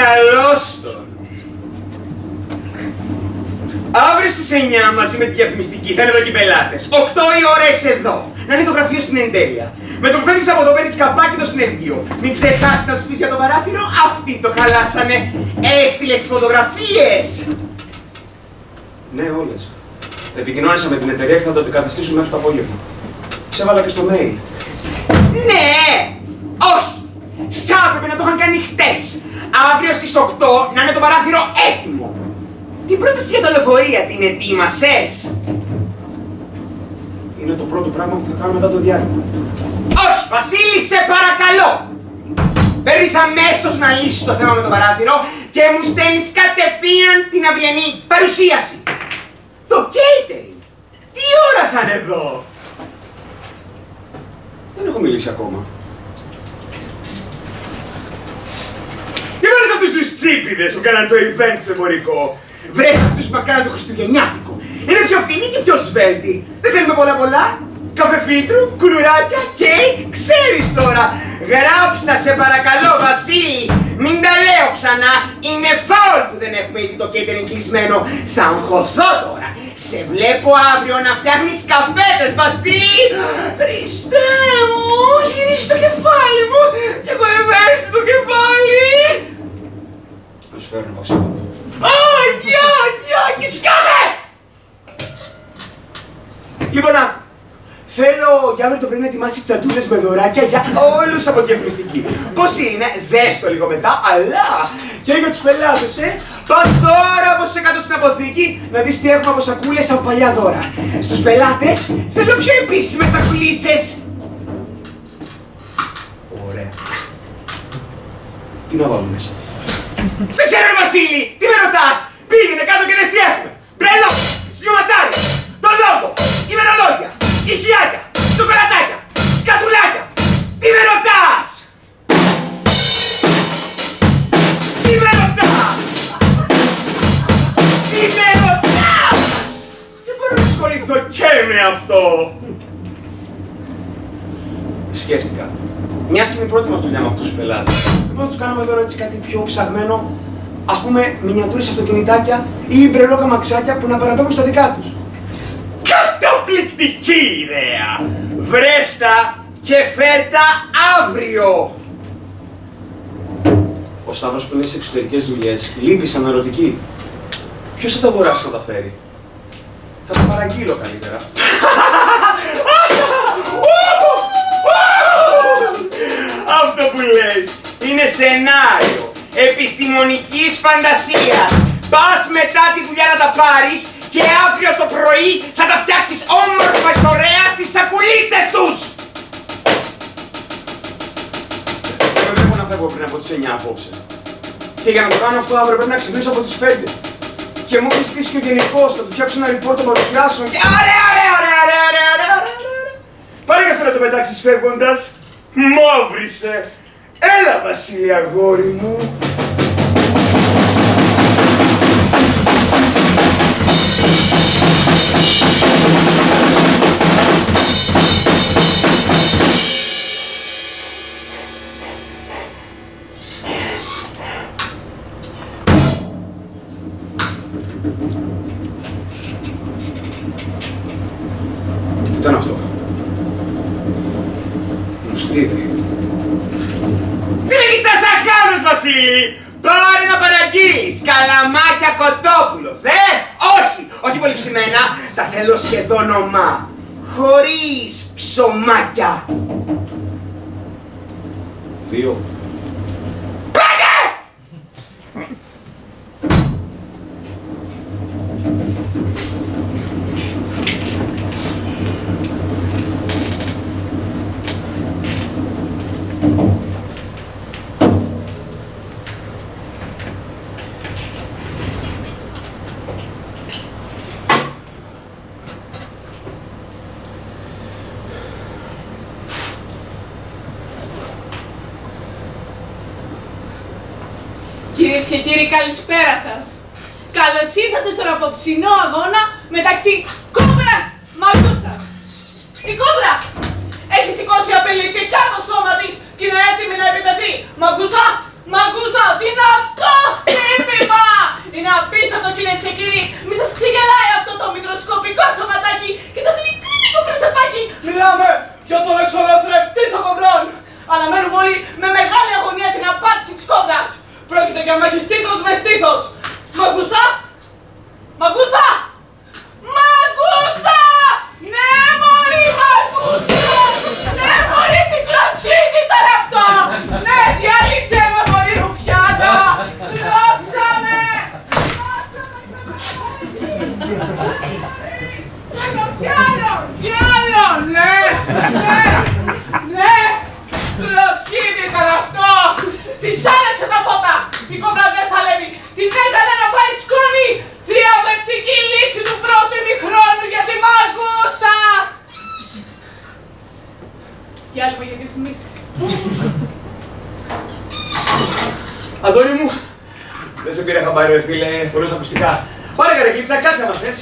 Καλώς τον! Αύριο στις 9 μαζί με τη διαφημιστική θα είναι εδώ και οι πελάτες. 8 οι ώρες εδώ. Να είναι το γραφείο στην εντέλεια. Με το που φεύγεις από εδώ παίρνεις καπάκι το συνεργείο. Μην ξεχάσεις να τους πεις για το παράθυρο. Αυτοί το χαλάσανε. Έστειλες τις φωτογραφίες. Ναι, όλες. Επικοινώνησα με την εταιρεία και θα το αντικαταστήσουμε μέχρι το απόγευμα. Ξέβαλα και στο mail. Ναι! Όχι! Θα έπρεπε να το είχαν κάνει χτες. Αύριο στις 8 να είναι το παράθυρο έτοιμο. Την πρόταση για τα λεωφορεία την ετοίμασες? Είναι το πρώτο πράγμα που θα κάνω μετά το διάλειμμα. Όχι, Βασίλη, σε παρακαλώ! Παίρνεις αμέσως να λύσεις το θέμα με το παράθυρο και μου στέλνεις κατευθείαν την αυριανή παρουσίαση. Το catering! Τι ώρα θα είναι εδώ? Δεν έχω μιλήσει ακόμα. Και βρες αυτούς τους τσίπηδες που κάναν το event στο εμπορικό. Βρες αυτούς που μας κάναν το χριστουγεννιάτικο. Είναι πιο φτηνή και πιο σβέλτη. Δεν θέλουμε πολλά. Καφέ φίλτρου, κουλουράκια, κέικ, ξέρεις τώρα. Γράψτα σε παρακαλώ, Βασίλη! Μην τα λέω ξανά! Είναι φάουλ που δεν έχουμε ήδη το catering κλεισμένο! Θα αγχωθώ τώρα! Σε βλέπω αύριο να φτιάχνεις καφέδες, Βασίλη! Χριστέ μου! Γυρίζει το κεφάλι μου! Και εγώ ευαίσθητο το κεφάλι! Να σου φέρω ένα παυσίμα. Αγιάκι, σκάσε! Λοιπόν, θέλω για αύριο το πρωί να ετοιμάσει τσαντούλες με δωράκια για όλους από διαφημιστική. Πώς είναι, δες το λίγο μετά, αλλά και για τους πελάτες, Πας τώρα όπως σε κάτω στην αποθήκη να δεις τι έχουμε από σακούλες από παλιά δώρα. Στους πελάτες θέλω πιο επίσημες σακουλίτσες. Ωραία. Τι να βάλουμε μέσα? Δεν ξέρω, ρε Βασίλη, τι με ρωτάς? Πήγαινε κάτω και δες τι έχουμε. Μπρέλο, σημειωματάρι, το λόγο, ημερολόγια, ηχιάκια, σοκολατάκια, σκατουλάκια. Τι με ρωτάς? Τι με ρωτάς? Τι με ρωτάς? Δεν μπορώ να ασχοληθώ και με αυτό. Σκέφτηκα. Μιας και είναι η πρώτη μας δουλειά με αυτούς τους πελάτες. Δεν μπορούμε να τους κάνουμε τώρα έτσι κάτι πιο ψαγμένο. Ας πούμε, μινιατούρες αυτοκινητάκια ή μπρελόκα μαξάκια που να παραπέμπουν στα δικά τους. Καταπληκτική ιδέα! Βρέστα και φέρτα αύριο! Ο Σταύρος που είναι στις εξωτερικές δουλειές λείπει σαν ερωτική. Ποιος θα τα αγοράσει να τα φέρει? Θα τα παραγγείλω καλύτερα. Αυτό που λες είναι σενάριο επιστημονικής φαντασίας. Πας μετά τη δουλειά να τα πάρεις και αύριο το πρωί θα τα φτιάξεις όμορφα και ωραία στις σακουλίτσες τους! Δεν βλέπω να φεύγω πριν από τις 9 απόψε. Και για να το κάνω αυτό αύριο πρέπει να ξυπνήσω από τις 5. Και μου έχει στήσει και ο γενικός, θα του φτιάξω ένα report των παρουσιάσεων και... Ωραία! Πάρε και αυτό να το πετάξεις φεύγοντας. Μαύρισε! Έλα, Βασίλη, αγόρι μου! Τι ήταν αυτό? Μου στρίβει. Τι με κοιτάς σαν χάμος, Βασίλη! Πάρε να παραγγείλεις καλαμάκια κοτόπουλο. Θες? Όχι πολύ ψημένα. Τα θέλω σχεδόν ομά. Χωρίς ψωμάκια. 2. Κυρίες και κύριοι, καλησπέρα σας. Καλώς ήρθατε στον απόψινό αγώνα μεταξύ Κόμπρας Μαγκούστας. Η Κόμπρα έχει σηκώσει απειλητικά το σώμα της και είναι έτοιμη να επιτεθεί. Μαγκούστα, δυνατό χτύπημα! Είναι απίστευτο, κυρίες και κύριοι. Μη σας ξεγελάει αυτό το μικροσκοπικό σωματάκι και το γλυκούλικο προσωπάκι. Μιλάμε για τον εξολοθρευτή των κομπρών. Αναμένουμε όλοι με μεγάλη αγωνία την απάντηση της Κόμπρας. Πρόκειται για μάχη στήθος με στήθος. Μαγκούστα! Ναι, μωρή, Μαγκούστα! Ναι, μωρή, την κλωτσίδι ήταν αυτό! Ναι, διάλυσέ με, μωρή ρουφιάνα! Κλώτσαμε! Κι άλλο, ναι! Κλωτσίδι ήταν αυτό! Της άλλαξε τα φώτα! Η Κόμπρα δεν σαλεύει! Την έκανε να φάει σκόνη! Θριαμβευτική λήξη του πρώτου ημιχρόνου για τη Μαγκούστα! Διάλειμμα για διαφημίσεις. Αντώνη μου, δεν σε πήρε χαμπάρι, ρε φίλε, χωρίς ακουστικά. Πάρε καρεκλίτσα, κάτσε άμα θες.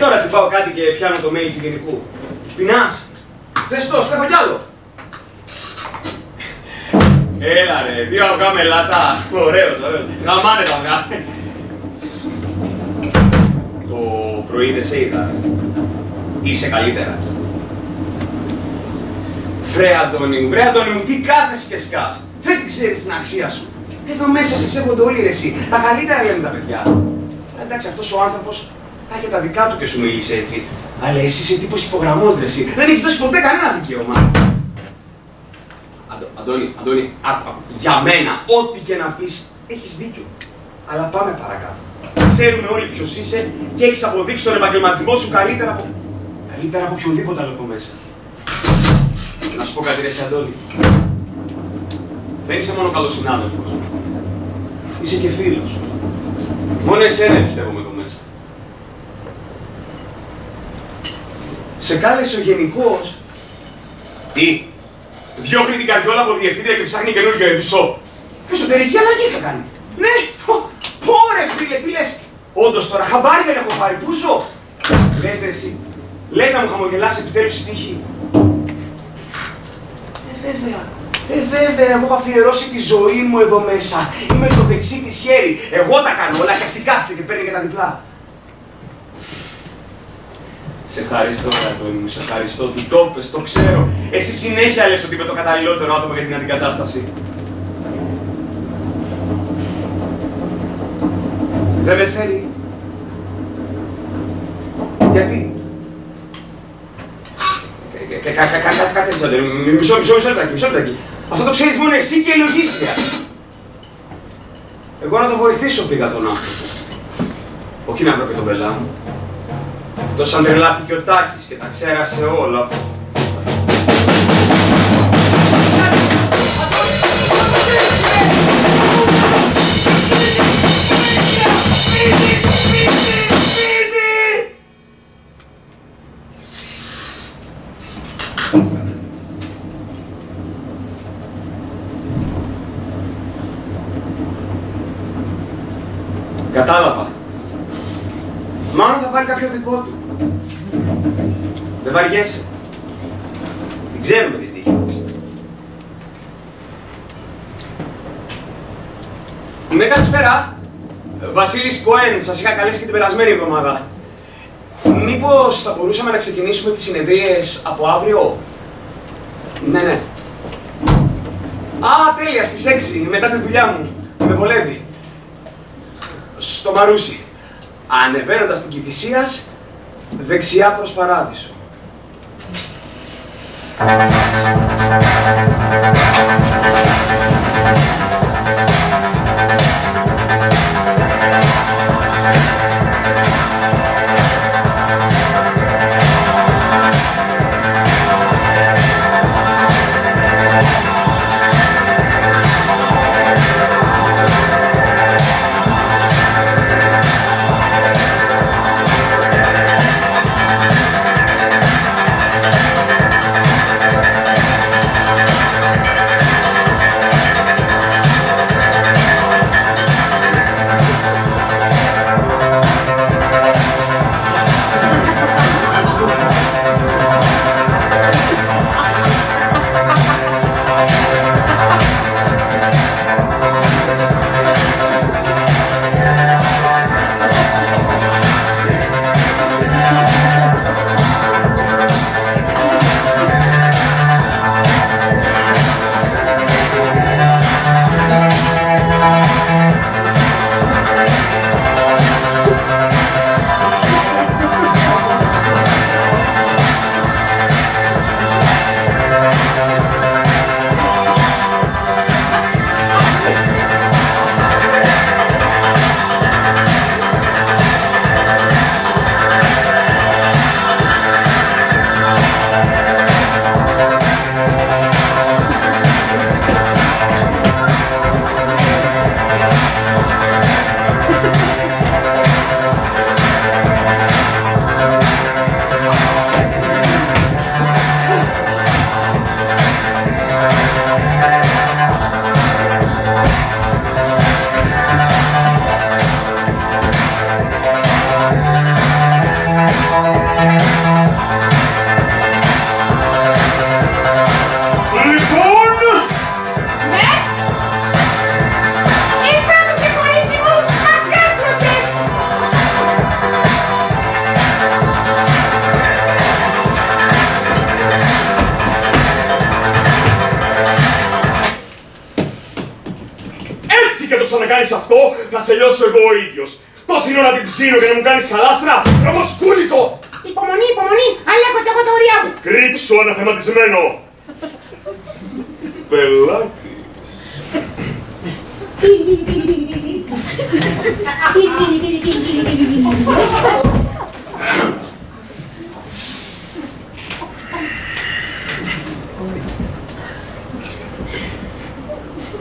Τώρα τσιπάω κάτι και πιάνω το mail του γενικού. Πεινάς? Θες το, στέφω κι άλλο. Έλα ρε, 2 αυγά με λάτα. Ωραίος, ωραίος. Γαμάνε τα αυγά. Το πρωί δεν σε είδα. Είσαι καλύτερα. Βρε Αντώνη μου, τι κάθεσαι και σκάς. Δεν την ξέρεις την αξία σου. Εδώ μέσα σε σέβονται όλοι ρε εσύ. Τα καλύτερα λένε τα παιδιά. Εντάξει, αυτός ο άνθρωπος θα έχει τα δικά του και σου μίλησε έτσι. Αλλά εσύ είσαι τύπος υπογραμμός ρε εσύ. Δεν έχεις δώσει ποτέ κανένα δικαίωμα. Αντώνη, για μένα, ό,τι και να πεις, έχεις δίκιο. Αλλά πάμε παρακάτω. Ξέρουμε όλοι ποιος είσαι και έχεις αποδείξει τον επαγγελματισμό σου καλύτερα από οποιοδήποτε άλλο εδώ μέσα. Να σου πω κάτι ρε εσύ, Αντώνη. Δεν είσαι μόνο καλός συνάδελφος. Είσαι και φίλος. Μόνο εσένα πιστεύουμε εδώ μέσα. Σε κάλεσε ο γενικός. Τι? Διώχνει την καρδιόλα από διευθύντρια και ψάχνει καινούργιο επεισόδιο. Εσωτερική αλλαγή θα κάνει. Ναι, πω ρε φίλε, τι λες. Όντως τώρα, χαμπάρι δεν έχω πάρει, πού ζω. Λες ρε εσύ, λες να μου χαμογελάσει επιτέλους η τύχη. Βέβαια, εγώ έχω αφιερώσει τη ζωή μου εδώ μέσα. Είμαι το δεξί της χέρι. Εγώ τα κάνω όλα και αυτή κάθεται και παίρνει και τα διπλά. Σε ευχαριστώ, Αντώνη μου, σε ευχαριστώ. Του το πες, το ξέρω. Εσύ συνέχεια λες ότι είμαι το καταλληλότερο άτομο για την αντικατάσταση. Δεν με θέλει. Γιατί? Κάτσε, Αντώνη, μισό λεπτάκι. Αυτό το ξέρεις μόνο εσύ και η λογίστρια. Εγώ να το βοηθήσω πήγα τον άνθρωπο. Όχι να βρω και τον πελά μου. Τόσο αντρελάθηκε ο Τάκης και τα ξέρασε όλα. Κατάλαβα. Μάλλον θα βάλει κάποιο δικό του. Δεν βαριέσαι. Την ξέρουμε την τύχη. Ναι, καλησπέρα. Βασίλης Κοέν, σας είχα καλέσει και την περασμένη εβδομάδα. Μήπως θα μπορούσαμε να ξεκινήσουμε τις συνεδρίες από αύριο? Ναι. Α, τέλεια, στις 6, μετά τη δουλειά μου. Με βολεύει. Στο Μαρούσι. Ανεβαίνοντας την Κηφισίας, δεξιά προς Παράδεισο. κάνεις αυτό, θα σε λιώσω εγώ ο ίδιος. Τόση ώρα την ψήνω και να μου κάνεις χαλάστρα, ρωμοσκούλικο! Υπομονή, υπομονή, αλλάγω κι εγώ τα ωριά μου. Κρύψου, αναθεματισμένο! Πελάτης.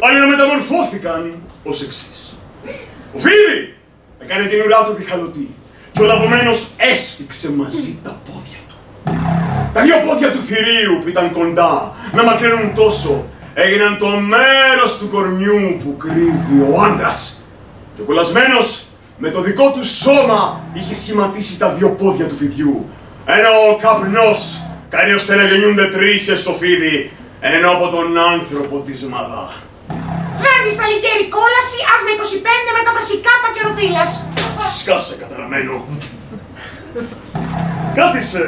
Άλλοι να μεταμορφώθηκαν ως εξής. Ο Φίδη έκανε την ουρά του διχαλωτή και ο λαβωμένος έσφιξε μαζί τα πόδια του. Τα δύο πόδια του θηρίου που ήταν κοντά να μακραίνουν τόσο έγιναν το μέρος του κορμιού που κρύβει ο άντρας. Και ο κολλασμένος με το δικό του σώμα είχε σχηματίσει τα δύο πόδια του φιδιού. Ενώ ο καπνός κάνει ώστε να γεννιούνται τρίχες στο φίδι, ενώ από τον άνθρωπο της μαδά. Βέρνησα λικέρι κόλαση, άσμα 25 με τα βασικά πακεροφύλας. Σκάσε καταραμένο. Κάθισε.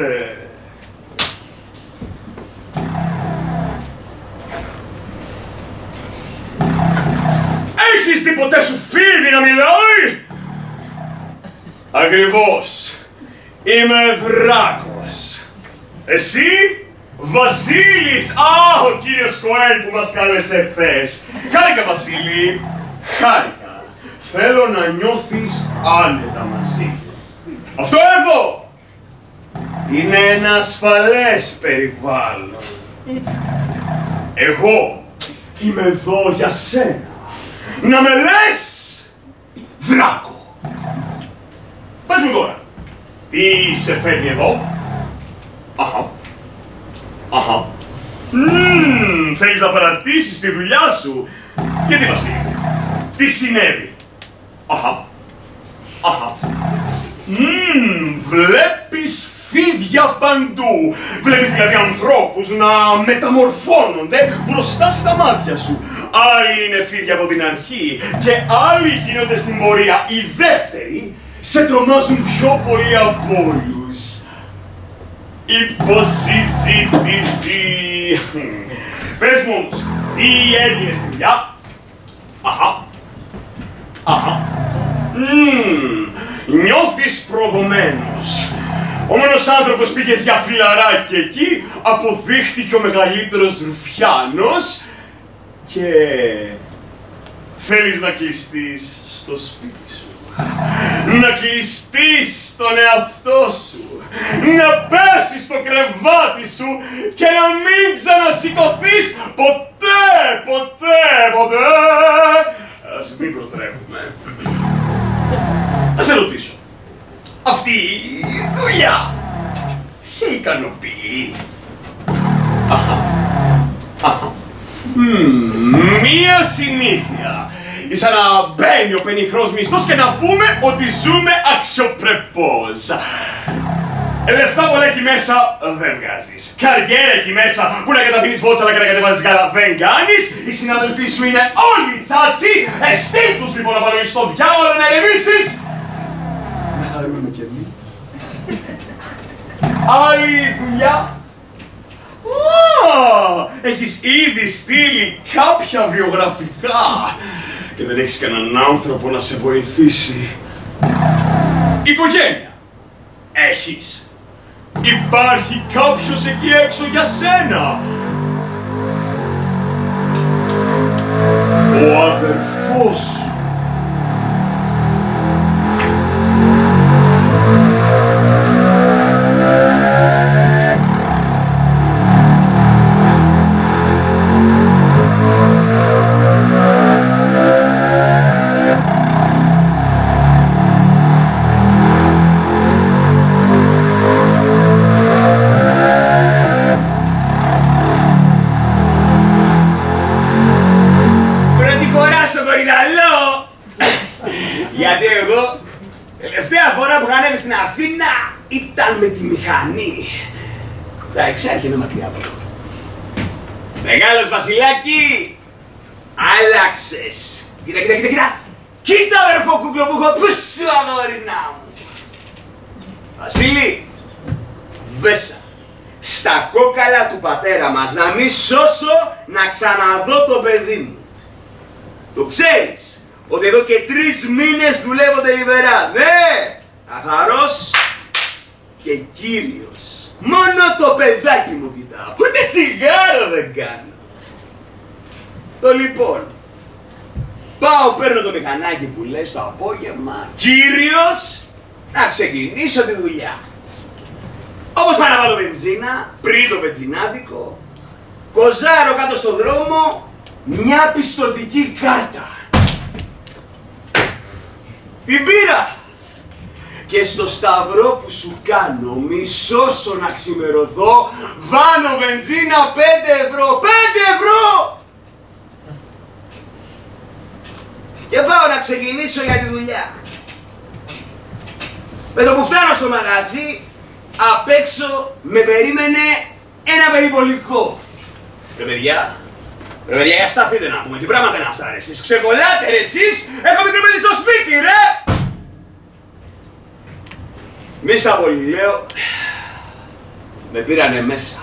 Έχεις δει ποτέ σου φίδι να μιλάει? Ακριβώς. Είμαι Δράκος. Εσύ, Βασίλης. Α, ο κύριος Κοέλ που μας κάλεσε χθες. Χάρηκα, Βασίλη. Χάρηκα. Θέλω να νιώθεις άνετα μαζί. Αυτό εδώ είναι ένα ασφαλές περιβάλλον. Εγώ είμαι εδώ για σένα. Να με λες Δράκο. Πες μου τώρα, τι σε φέρνει εδώ? Αχα. Αχα. Θέλεις να παρατήσεις τη δουλειά σου? Γιατί, Βασίλη, τι συνέβη? Αχα. Αχα. Βλέπεις φίδια παντού. Βλέπεις δηλαδή ανθρώπους να μεταμορφώνονται μπροστά στα μάτια σου. Άλλοι είναι φίδια από την αρχή και άλλοι γίνονται στην πορεία. Οι δεύτεροι σε τρομάζουν πιο πολύ από όλους. Υποσυζήτηση. Πες μου όμως, τι έγινε στη δουλειά? Αχα. Αχα. Νιώθεις προδομένος. Ο μόνος άνθρωπος πήγες για φιλαράκι εκεί, αποδείχτηκε ο μεγαλύτερος ρουφιάνος και θέλεις να κλειστείς στο σπίτι σου. Να κλειστείς στον εαυτό σου. Να πέσεις στο κρεβάτι σου και να μην ξανασηκωθείς ποτέ, ποτέ, ποτέ. Ας μην προτρέχουμε. Θα σε ρωτήσω. Αυτή η δουλειά σε ικανοποιεί? Αχα. Αχα. Μία συνήθεια. Σαν να μπαίνει ο πενιχρός μισθός και να πούμε ότι ζούμε αξιοπρεπώς. Λεφτά πολλά εκεί μέσα δεν βγάζεις. Καριέρα εκεί μέσα που να καταπίνεις βότσαλα και να κατεβάζεις γάλα δεν κάνεις. Οι συναδελφοί σου είναι όλοι τσάτσι. Στείλ τους λοιπόν να πάρουν στο διάολο να ηρεμήσεις. Να χαρούμε κι εμείς. Άλλη δουλειά. Έχεις ήδη στείλει κάποια βιογραφικά και δεν έχεις κανέναν άνθρωπο να σε βοηθήσει. Οικογένεια. Έχεις. Υπάρχει κάποιος εκεί έξω για σένα. Ο αδερφός σου. Γιατί εγώ, τελευταία φορά που ανέβη στην Αθήνα ήταν με τη μηχανή. Εντάξει, άρχιε μακριά από εδώ. Μεγάλος Βασιλάκη, άλλαξες. Κοίτα, κοίτα, κοίτα, κοίτα. Κοίτα, αδερφό κούκλο που έχω, πού σου αγόρινά μου. Βασίλη, μπέσα στα κόκαλα του πατέρα μας να μη σώσω να ξαναδώ το παιδί μου. Το ξέρεις ότι εδώ και 3 μήνες δουλεύω τελειβεράς. Ναι! Καθαρός και κύριος. Μόνο το παιδάκι μου κοιτάω. Ούτε τσιγάρο δεν κάνω. Το λοιπόν. Πάω, παίρνω το μηχανάκι που λες το απόγευμα. Κύριος, να ξεκινήσω τη δουλειά. Όπως πάω να βάλω βενζίνα, πριν το βενζινάδικο, κοζάρω κάτω στο δρόμο μια πιστωτική κάρτα. Την πήρα! Και στο σταυρό που σου κάνω, μισώσω να ξημερωθώ, βάνω βενζίνα 5 ευρώ! 5 ευρώ! Και πάω να ξεκινήσω για τη δουλειά. Με το που φτάνω στο μαγαζί, απ' έξω με περίμενε ένα περιπολικό. Ρε παιδιά, για σταθείτε να πούμε, τι πράγματα είναι αυτά ρε εσείς. Ξεκολλάτε ρε εσείς, έχω μικρό παιδί στο σπίτι ρε. Μη στα πολύ λέω, με πήρανε μέσα.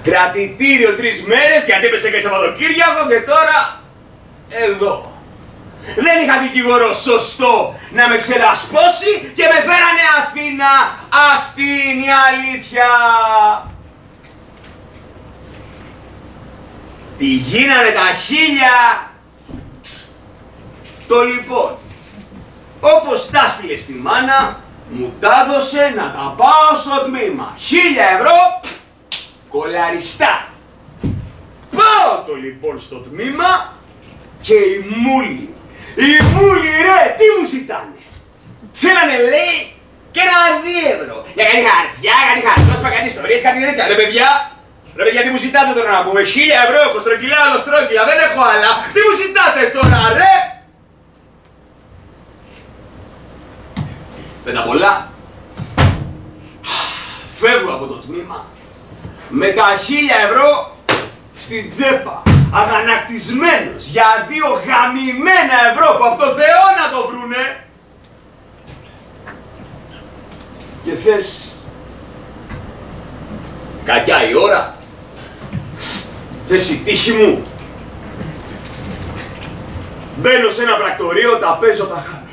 Κρατητήριο 3 μέρες γιατί έπεσε και Σαββατοκύριακο και τώρα εδώ. Δεν είχα δικηγόρο σωστό να με ξελασπώσει και με φέρανε Αθήνα. Αυτή είναι η αλήθεια. Τι γίνανε τα χίλια. Το λοιπόν, όπως τα στείλε στη μάνα, μου τα έδωσε να τα πάω στο τμήμα. 1000 ευρώ, κολαριστά. Πάω το λοιπόν στο τμήμα και η μούλη ρε, τι μου ζητάνε. Θέλανε λέει και ένα 2 ευρώ. Για κάτι χαρτιά, κάτι χαρτόσπα, κάτι ιστορίες, κάτι τέτοια. Ρε παιδιά, τι μου ζητάτε τώρα να πούμε. 1000 ευρώ, κοστρογγυλά, ολοστρόγγυλα, δεν έχω άλλα. Τι μου ζητάτε τώρα ρε. Πέτα πολλά. Φεύγω από το τμήμα με τα 1000 ευρώ στην τσέπα. Αγανακτισμένος για 2 γαμημένα ευρώ που από το Θεό να το βρούνε. Και θες κακιά η ώρα, θες η τύχη μου. Μπαίνω σε ένα πρακτορείο, τα παίζω, τα χάνω.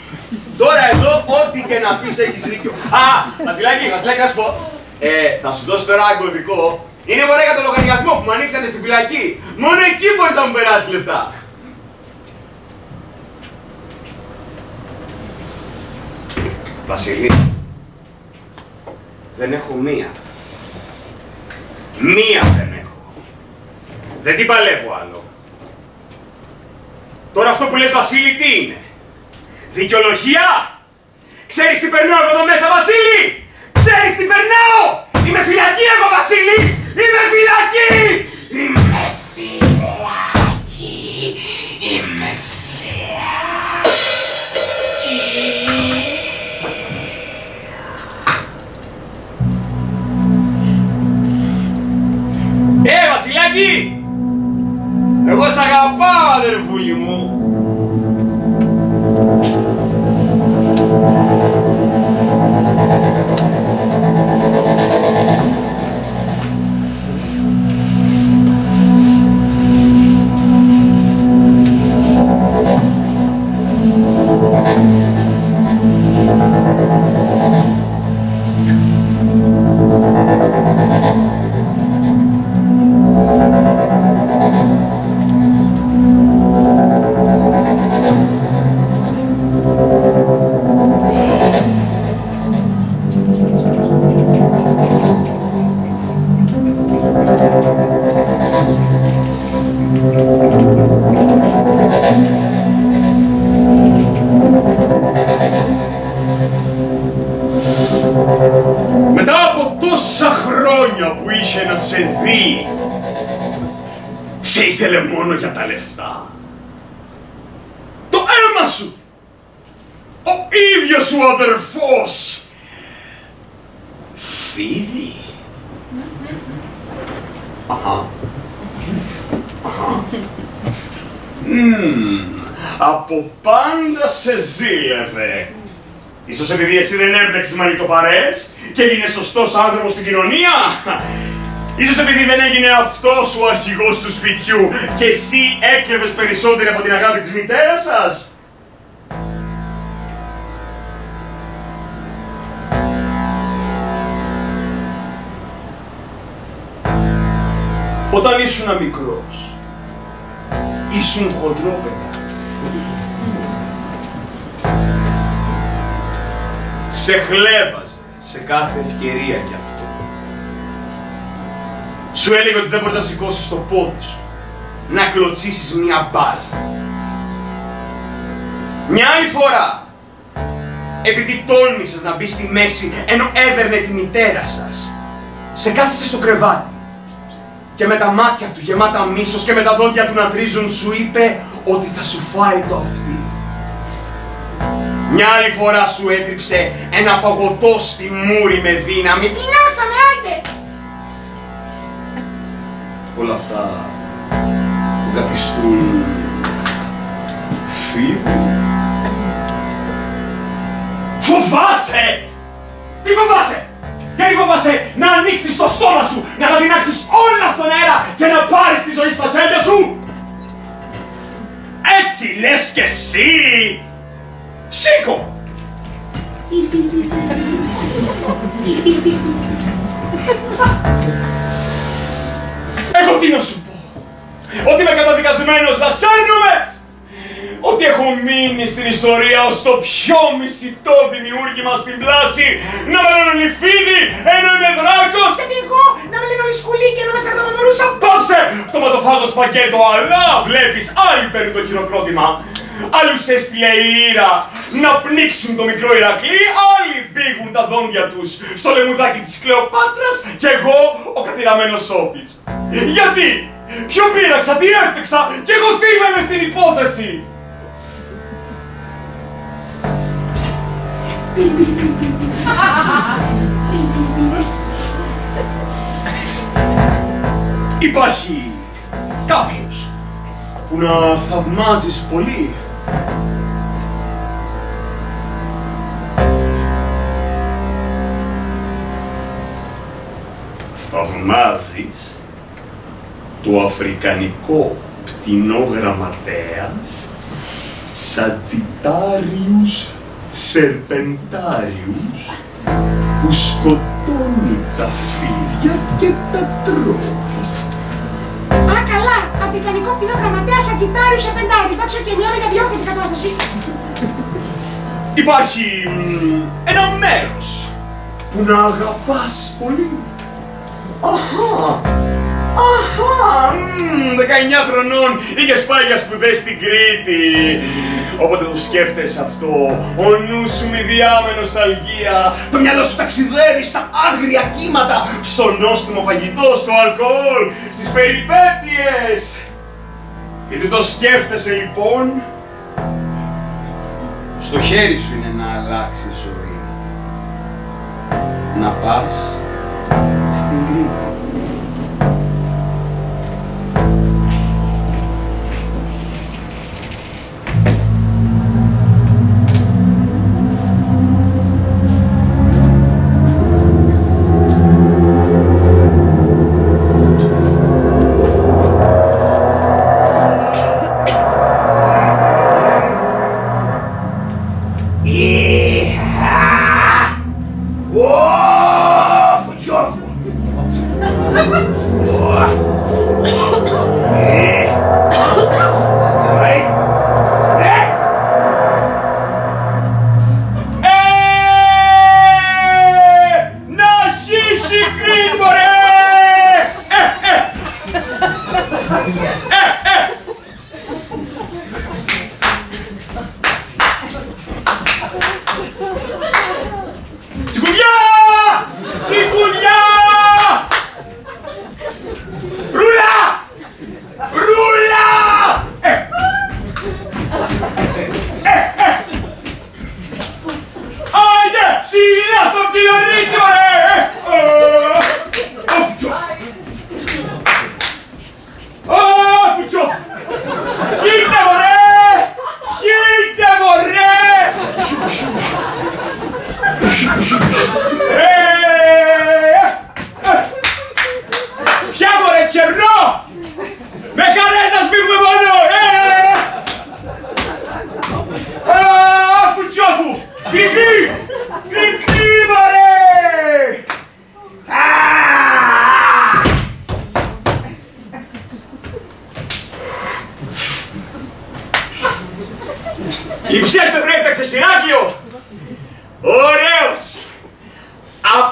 Τώρα εδώ ό,τι και να πεις έχεις δίκιο. Α, Βασιλάκη, να σου πω. Θα σου δώσω τώρα ένα κωδικό. Είναι μωρέ για το λογαριασμό που μου ανοίξατε στην φυλακή. Μόνο εκεί μπορείς να μου περάσεις λεφτά. Βασίλη, δεν έχω μία. Μία δεν έχω. Δεν την παλεύω άλλο. Τώρα αυτό που λες Βασίλη τι είναι. Δικαιολογία. Ξέρεις τι περνάω εγώ εδώ μέσα Βασίλη. Ξέρεις τι περνάω. Είμαι φυλακή εγώ Βασίλη. Είμαι φυλακή! Είμαι φυλακή! Είμαι φυλακή! Βασιλάκη! Εγώ σ' αγαπάω αδερφούλη μου! Μετά από τόσα χρόνια που είχε να σε δει, σε ήθελε μόνο για τα λεφτά. Το αίμα σου, ο ίδιος σου αδερφός, Φίδι. Αχα. Από πάντα σε ζήλευε. Ίσως επειδή εσύ δεν έμπλεξες με αλυτοπαρές και έγινες σωστός άνθρωπος στην κοινωνία. Ίσως επειδή δεν έγινε αυτός ο αρχηγός του σπιτιού και εσύ έκλεβες περισσότερο από την αγάπη της μητέρας σας. Όταν ήσουν μικρός, ήσουν χοντρό παιδάκι. Σε χλέβαζε σε κάθε ευκαιρία γι' αυτό. Σου έλεγε ότι δεν μπορείς να σηκώσεις το πόδι σου, να κλωτσίσεις μια μπάλα. Μια άλλη φορά, επειδή τόλμησες να μπεις στη μέση ενώ έδερνε τη μητέρα σας, σε κάθισε στο κρεβάτι και με τα μάτια του γεμάτα μίσος και με τα δόντια του να τρίζουν σου είπε ότι θα σου φάει το αυτί. Μια άλλη φορά σου έτριψε ένα παγωτό στη μούρη με δύναμη. Πεινάσαμε, άιντε! Όλα αυτά που καθιστούν φίδι. Φοβάσαι! Τι φοβάσαι! Γιατί φοβάσαι να ανοίξεις το στόμα σου, να τα δυνάξεις όλα στον αέρα και να πάρεις τη ζωή στα χέρια σου! Έτσι λες κι εσύ! Σήκω! Εγώ τι να σου πω! Ότι είμαι καταδικασμένος να σέρνομαι! Ότι έχω μείνει στην ιστορία ως το πιο μισητό δημιούργημα στην πλάση, να με λένε Λυφίδη, ενώ είμαι δράκος! Γιατί εγώ να με λένε Σκουλή και να με σαρδαμαδορούσα! Πάψε! Το ματοφάγος παγκέτο, αλλά βλέπεις, άλλοι παίρνουν το χειροκρότημα. Άλλους έστειλε η Ήρα να πνίξουν το μικρό Ηρακλή, άλλοι μπήγουν τα δόντια τους στο λαιμουδάκι της Κλεοπάτρας και εγώ ο κατηραμένος Σόφης. Γιατί! Ποιο πείραξα, τι έφτεξα και εγώ θύμα είμαι στην υπόθεση! Υπάρχει κάποιος που να θαυμάζεις πολύ. Θαυμάζεις το αφρικανικό πτηνό γραμματέας Sagittarius serpentarius που σκοτώνει τα φίδια και τα τρώει. Α, καλά! Αφρικανικό πτηνό γραμματέα Sagittarius serpentarius. Εντάξει, και μιλάμε για διόρθωτη κατάσταση. Υπάρχει ένα μέρος που να αγαπάς πολύ. Αχα! Αχα! 19 χρονών είχες πάει για σπουδές στην Κρήτη. Όποτε το σκέφτεσαι αυτό, ο νους σου μηδιά με νοσταλγία, το μυαλό σου ταξιδεύει στα άγρια κύματα, στο νόστιμο φαγητό, στο αλκοόλ, στις περιπέτειες. Γιατί το σκέφτεσαι λοιπόν, στο χέρι σου είναι να αλλάξει ζωή. Να πας στην Κρήτη.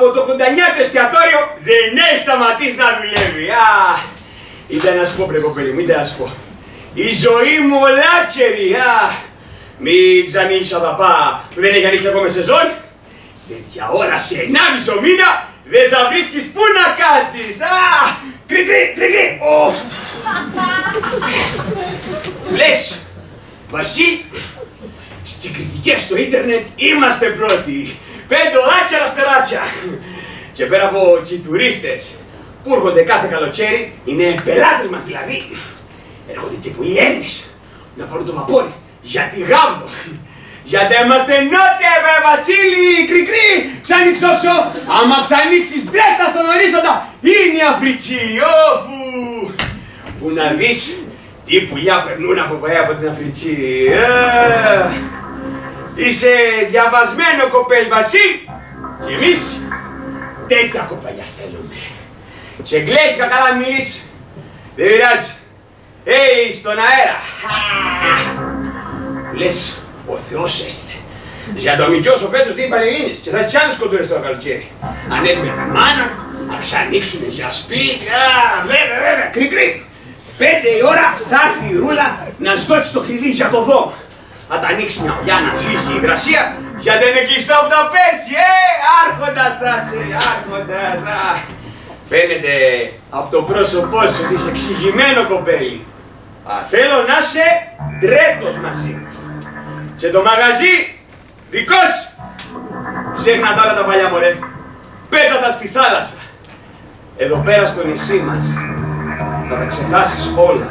Από το 89 το εστιατόριο δεν έχει σταματήσει να δουλεύει. Ήταν να σου πω πρε κοπέλη μου, ήταν να σου πω. Η ζωή μου ολάτσερη. Μην ξανοίξεις αδαπά που δεν έχει ανοίξει ακόμα σεζόν. Τέτοια ώρα σε 1,5 μήνα δεν θα βρίσκεις πού να κάτσεις. Κρικρι, κρικρι. Λες, Βασίλ, στις κριτικές στο ίντερνετ είμαστε πρώτοι. 5 λάτσια αστεράτσια. Και πέρα από και οι τουρίστες που έρχονται κάθε καλοκαίρι, είναι πελάτες μας δηλαδή. Έρχονται και πολλοί Έλληνες να πάρουν το βαπόρι για τη Γάβδο. Γιατί είμαστε νότια, Βασίλη, κρικρί, ξανοίξω, άμα ξανοίξεις δέκτα στον ορίζοντα, είναι η Αφρική, όφου. Που να δεις τι πουλιά περνούν από την Αφρική. Είσαι διαβασμένο κοπέλ, Βασίλ, και εμείς τέτοια κοπέλια θέλουμε. Σε εγγλέζικα καλά μιλείς, δεν πειράζει. Στον αέρα. Λες, ο Θεός έστειλε. Για το μικιώσω φέτος 2 Πανελλήνιες και θα τις άλλες κοντούρες το καλοκαίρι. Ανέβει με τη μάνα, να ξανοίξουνε για σπίτι. Βέβαια, κρικρί. 5 η ώρα θα έρθει η Ρούλα να σου δώσει το κλειδί για το δώμα. Θα τα ανοίξει μια ογιά να φύγει η υγρασία, γιατί είναι κλειστό από τα πέσει. Άρχοντας θα είσαι, άρχοντας. Φαίνεται από το πρόσωπό σου ότι είσαι εξηγημένο κοπέλι. Θέλω να είσαι τρέτος μαζί μου. Και το μαγαζί δικός. Ξέχνα τα όλα τα παλιά μωρέ. Πέτα τα στη θάλασσα. Εδώ πέρα στο νησί μας θα τα ξεχάσεις όλα.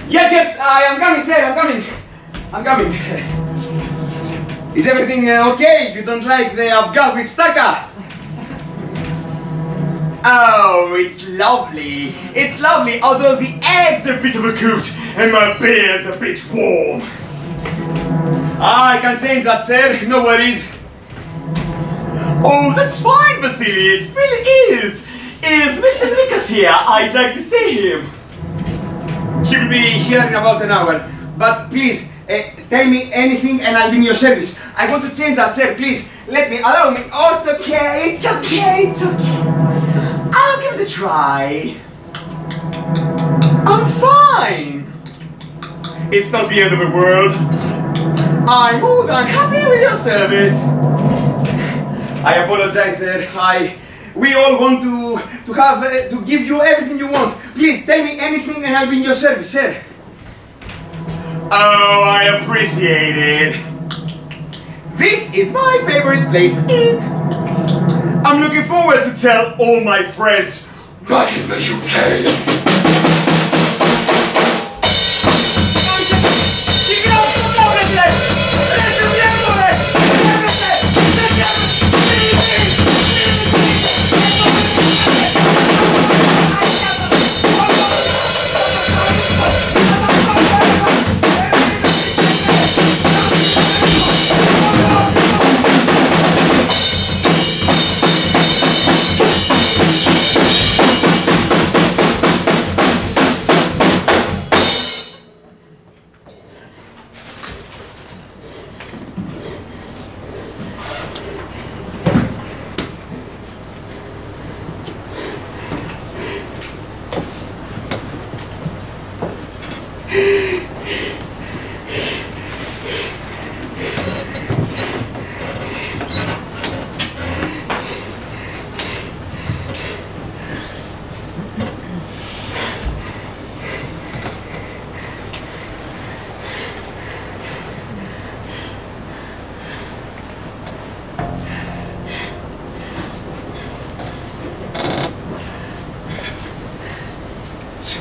Yes, I am coming, sir, I'm coming. Is everything okay? You don't like the avga with staka? Oh, it's lovely, although the eggs are a bit overcooked and my beer's a bit warm. I can change that, sir, no worries. Oh, that's fine, Vasilis, it really is. Is Mr. Nikas here? I'd like to see him. He will be here in about an hour. But please, tell me anything and I'll be in your service. I want to change that, sir. Please, allow me. Oh, it's okay. I'll give it a try. I'm fine. It's not the end of the world. I'm more than happy with your service. I apologize, sir. We all want to give you everything you want. Please tell me anything and I'll be in your service, sir. Oh, I appreciate it. This is my favorite place to eat. I'm looking forward to tell all my friends back in the UK.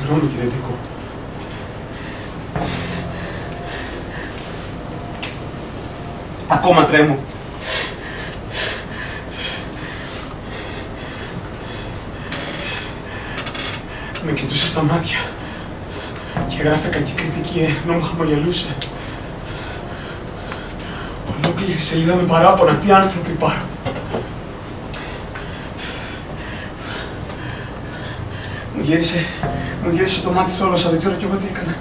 Συγγνώμη, κύριε Νίκο. Ακόμα τρέμω. Με κοιτούσε στα μάτια και έγραφε κακή κριτική, ενώ μου χαμογελούσε. Ολόκληρη σελίδα με παράπονα, τι άνθρωποι υπάρχουν. Μου γύρισε το μάτι θόλωσα, δεν ξέρω κι εγώ τι έκανα.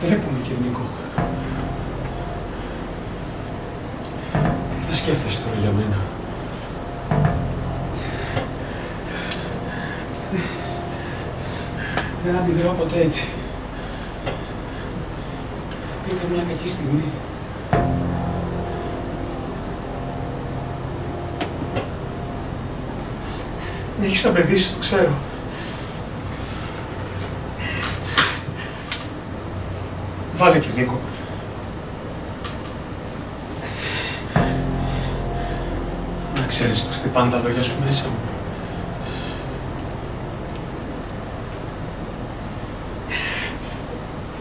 Ντρέπομαι, κύριε Νίκο. Τι θα σκέφτεσαι τώρα για μένα? Δεν αντιδράω ποτέ έτσι. Ήταν μια κακή στιγμή. Με έχεις απαιδίσει, το ξέρω. Βάλε και Νίκο. Να ξέρεις πως χτυπάνε τα λόγια σου μέσα μου.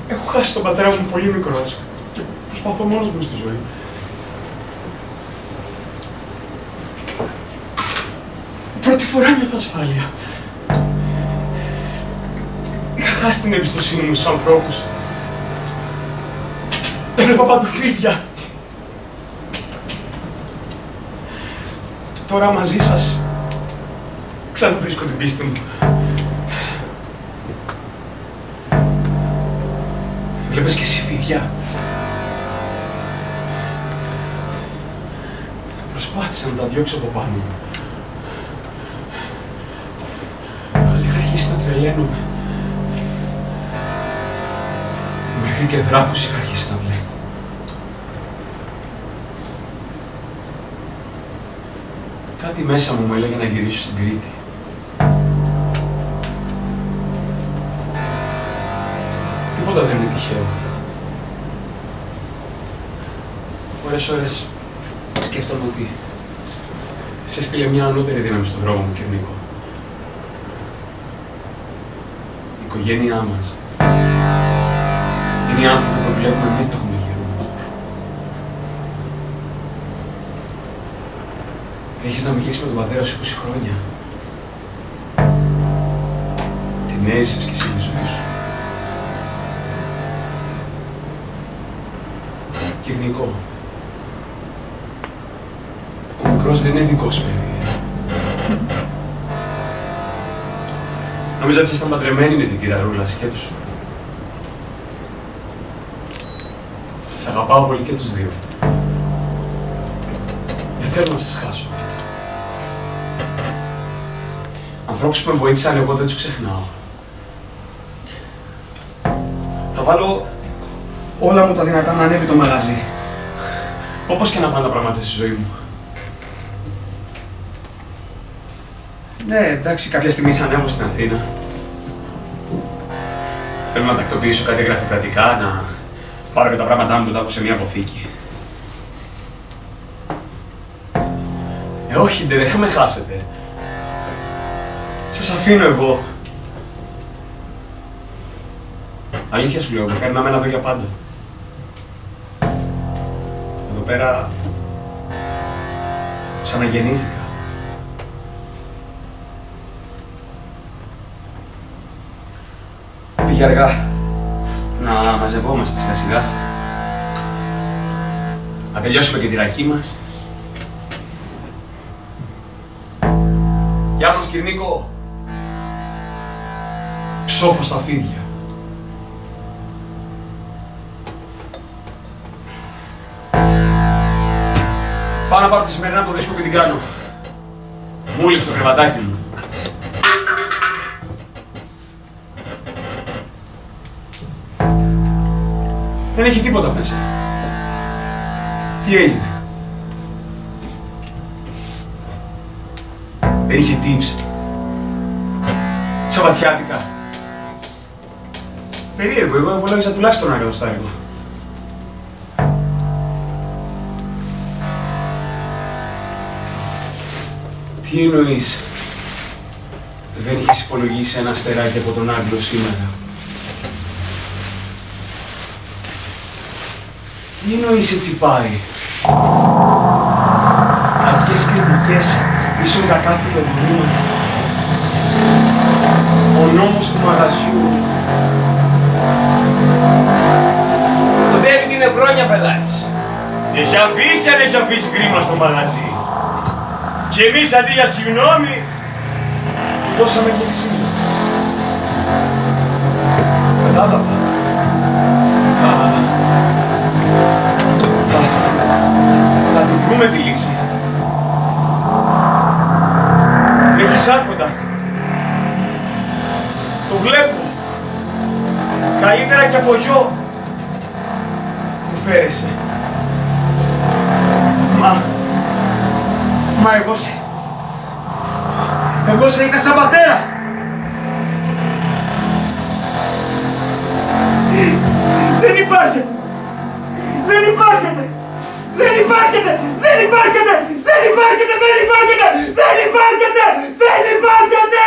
Έχω χάσει τον πατέρα μου πολύ μικρός και προσπαθώ μόνος μου στη ζωή. Πρώτη φορά νιώθω ασφάλεια. Είχα χάσει την εμπιστοσύνη μου στους ανθρώπους. Έβλεπα παντού φίδια. Τώρα μαζί σας ξαναβρίσκω την πίστη μου. Βλέπεις και εσύ φίδια. Προσπάθησα να τα διώξω από πάνω μου. Αλλά είχα αρχίσει να τρελαίνομαι. Μέχρι και δράκους είχα αρχίσει να βλέπω. Κάτι μέσα μου έλεγε να γυρίσω στην Κρήτη. Τίποτα δεν είναι τυχαίο. Ώρες σκέφτομαι ότι σε στείλε μια ανώτερη δύναμη στον δρόμο μου, κύριε Νίκο. Η οικογένειά μας είναι οι άνθρωποι που βλέπουμε εμείς να έχουμε γύρω μας. Έχεις να μιλήσεις με τον πατέρα σου 20 χρόνια. Την έζησες κι εσύ τη ζωή σου. Κύριε Νίκο, ο μικρός δεν είναι δικό σου παιδί. Νόμιζα ότι ήσασταν παντρεμένοι με την κυραρούλα, σκέψου. Σας αγαπάω πολύ και τους δύο. Δεν θέλω να σας χάσω. Ανθρώπους που με βοήθησαν εγώ δεν τους ξεχνάω. Θα βάλω όλα μου τα δυνατά να ανέβει το μαγαζί. Όπως και να πάνε τα πράγματα στη ζωή μου. Ναι, εντάξει, κάποια στιγμή θα ανέβω στην Αθήνα. Θέλω να τακτοποιήσω κάτι γραφειοκρατικά, να πάρω και τα πράγματά μου μετά από σε μια αποθήκη. Όχι, δεν θα με χάσετε. Σας αφήνω εγώ. Αλήθεια σου λέω, με κάνει να μένω εδώ για πάντα. Εδώ πέρα ξαναγεννήθηκα. Πήγε αργά να μαζευόμαστε σιγά σιγά. Να τελειώσουμε και τη ρακή μας. Γεια μας, κύριε Νίκο. Ψόφο στα φίδια. Πάω να πάρω τη σημερινή από το δίσκο και την κάνω. Μου λείψε το κρεβατάκι μου. Δεν έχει τίποτα μέσα. Τι έγινε? Δεν είχε tips. Σαββατιάτικα. Περίεργο, εγώ υπολόγιζα τουλάχιστον ένα εκατοστάρικο. Τι εννοείς? Δεν είχες υπολογίσει ένα αστεράκι από τον Άγγλο σήμερα? Τι εννοείς έτσι πάει? Αρκές κριτικές ίσον τα κάθετα βήματα. Ο νόμος του μαγαζιού. Ο Ντέβιντ είναι χρόνια πελάτης. Έχει αφήσει αν έχει αφήσει κρίμα στο μαγαζί. Και εμείς αντί για συγγνώμη, Δώσαμε και ξύλο. Κατάλαβα. Θα την βρούμε τη λύση. Έχεις άρχοντα. Το βλέπω. Καλύτερα και από γιο. Μου φέρεσαι. Μα εγώ σε είχα σαν πατέρα. Δεν υπάρχεται. Δεν υπάρχεται. Δεν υπάρχεται. Δεν υπάρχεται. Δεν υπάρχεται. Δεν υπάρχεται. Δεν υπάρχεται. Δεν υπάρχεται.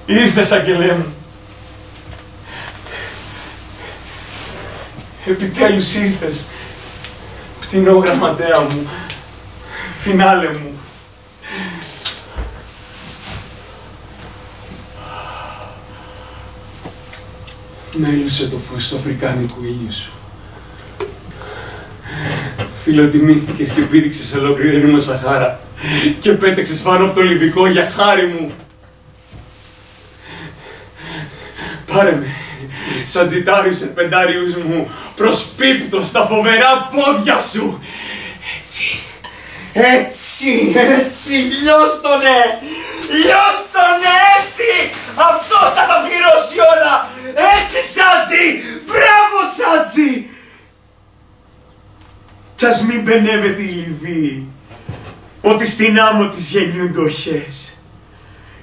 ήρθες, αγγελέ μου. Επιτέλους ήρθες, πτηνό γραμματέα μου, φινάλε μου. Μέλουσε το φως του αφρικάνικου ήλιου σου. Φιλοτιμήθηκες και πήδηξες ολόκληρη έρημα Σαχάρα και πέταξες πάνω από το Λιβικό για χάρη μου. Πάρε με, Σατζιτάριους Σερπεντάριους μου, προσπίπτω στα φοβερά πόδια σου. Έτσι, λιώστονε, έτσι, αυτός θα τα πληρώσει όλα. Έτσι, Σάτζι, μπράβο, Σάτζι. Κι ας μην μπενεύεται η Λιβύη, ότι στην άμμο της γεννιούνται οχές.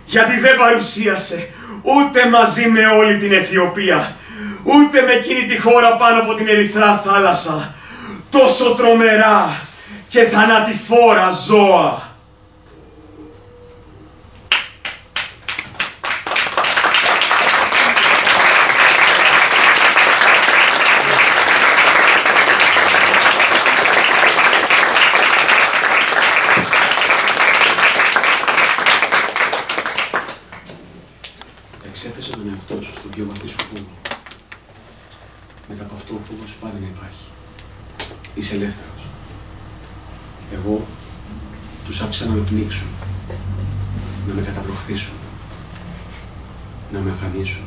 Γιατί δεν παρουσίασε ούτε μαζί με όλη την Αιθιοπία, ούτε με εκείνη τη χώρα πάνω από την Ερυθρά θάλασσα, τόσο τρομερά και θανατηφόρα ζώα. Εξέθεσε τον εαυτό σου στον πιο βαθύ σου φόβο. Μετά από αυτό ο φόβος σου πάλι να υπάρχει. Είσαι ελεύθερος. Εγώ τους άφησα να με πνίξουν, να με καταβροχθήσουν, να με αφανίσουν.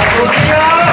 Αγωνία!